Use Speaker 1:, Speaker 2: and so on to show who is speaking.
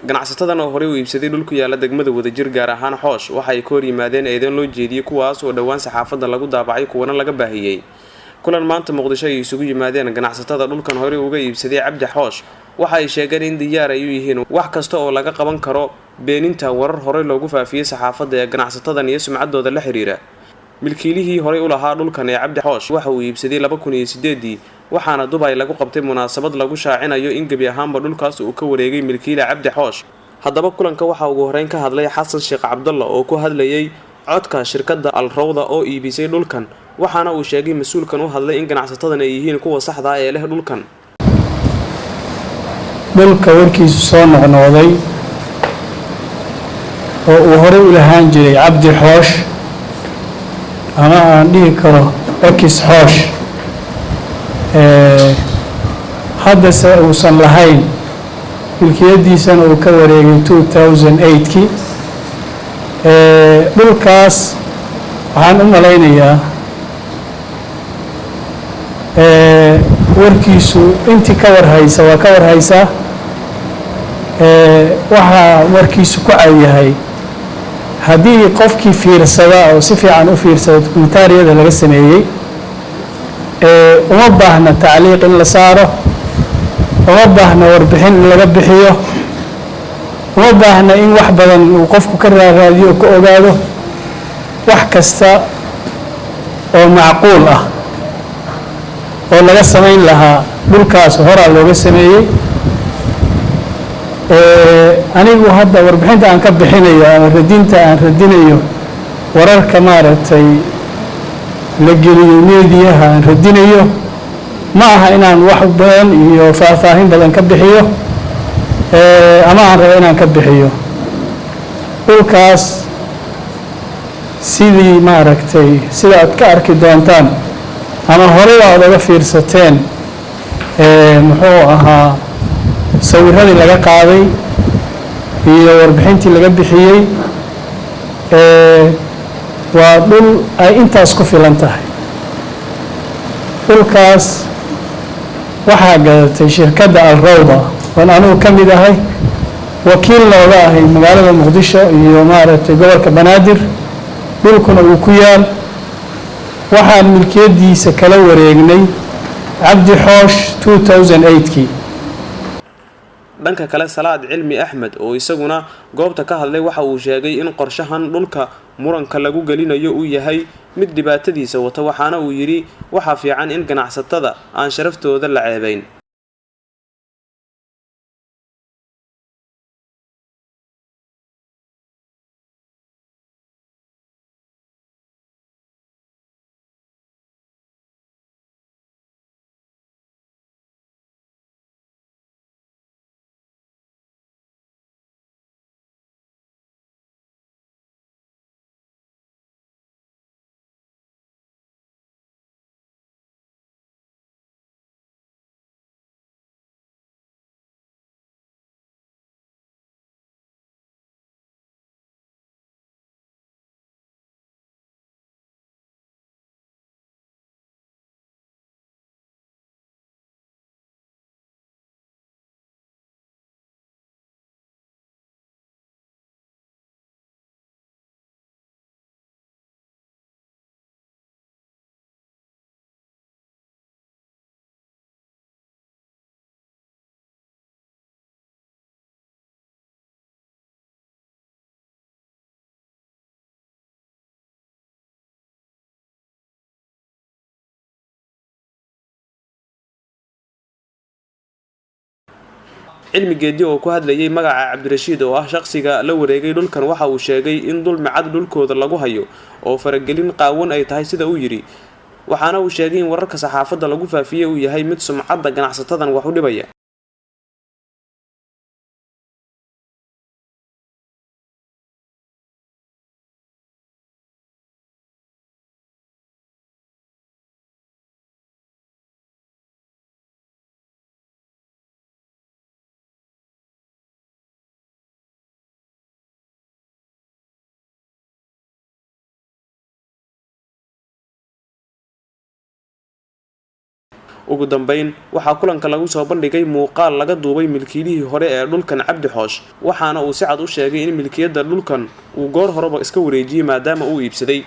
Speaker 1: Ganacsatadan oo hore u iibsaday dhulku yaala degmada Wadajir gaar ahaan Xoosh waxa ay ka hor yimaadeen eedan loo jeediyay kuwaas oo dhawaan saxaafadda lagu daabacay kuwana laga baahiyay. Kulan maanta Muqdisho ay isugu yimaadeen ganacsatada dhulkan hore uga iibsaday Cabdi Xoosh waxa ay sheegeen in diyaar ay u yihiin wax kasta oo laga qaban karo beeninta warar hore loogu faafiyay saxaafadda ee ganacsatadan iyo sumcaddooda la xiriira. milkiilihii hore u lahaa dhulkan ee Cabdi Xoosh waxa uu iibsaday 2008 waxaana Dubai lagu qabtay munaasabad lagu shaacinayo in gabi ahaanba dhulkaas uu ka wareegay milkiile Cabdi Xoosh. haddaba kulanka waxa ugu horeyn ka hadlay Xasan Sheekh Cabdulla oo ku hadlayay codka shirkadda Al Rawda oo iibisay dhulkan waxaana uu sheegay mas'uulkan u hadlay in ganacsatadan ay yihiin kuwa saxda ah ee leh dhulkan.
Speaker 2: dhulka warkiisu soo noqnoqday oo uu hore u lahaan jiray Cabdi Xoosh ama aan dhihi karo X Xoosh hadda se uusan lahayn milkiyadiisana uu ka wareegay 2008kii dhulkaas waxaan u malaynayaa warkiisu intii ka warhaysa waa ka warhaysaa waxaa warkiisu ku caawiyahay haddii qofkii fiirsada oo si fiican u fiirsada dokumentaariyada laga sameeyey uma baahna tacliiq in la saaro uma baahna warbixin in laga bixiyo uma baahna in wax badan uu qofku ka raadiyo oo ka ogaado wax kasta oo macquul ah oo laga samayn lahaa dhulkaas horaa looga sameeyey anigu hadda warbixinta aan ka bixinayo ama radinta aan radinayo wararka maaragtay la geliyo meediyaha aan radinayo ma aha inaan wax badan iyo faahfaahin badan ka bixiyo ama aan rabo inaan ka bixiyo dhulkaas sidii maaragtay sida aad ka arki doontaan ama hore aad uga fiirsateen muxuu ahaa sawiradii laga qaaday iyo warbixintii laga bixiyey waa dhul ay intaas ku filan tahay dhulkaas waxaa gadatay shirkadda Al Rawda oo anigu ka mid ahay wakiil looga ahay magaalada Muqdisho iyo maaragtay gobolka Banaadir dhulkuna uu ku yaal waxaan milkiyadiisa kala wareegnay Cabdi Xoosh 2008kii.
Speaker 1: dhanka kale Salaad Cilmi Axmed oo isaguna goobta ka hadlay waxa uu sheegay in qorshahan dhulka muranka lagu galinayo uu yahay mid dhibaatadiisa wata waxaana uu yiri waxa fiican in ganacsatada aan sharaftooda la ceebayn. Cilmi Geedi oo ku hadlayay magaca Cabdirashiid oo ah shakhsiga la wareegay dhulkan waxa uu sheegay in dulmi cad dhulkooda lagu hayo oo faragelin qaawan ay tahay sida uu yiri waxaana uu sheegay in wararka saxaafadda lagu faafiyay uu yahay mid sumcadda ganacsatadan wax u dhibaya. ugu dambeyn waxaa kulanka lagu soo bandhigay muuqaal laga duubay milkiilihii hore ee dhulkan Cabdi Xoosh waxaana uu si cad u sheegay in milkiyada dhulkan uu goor horeba iska wareejiyay maadaama uu iibsaday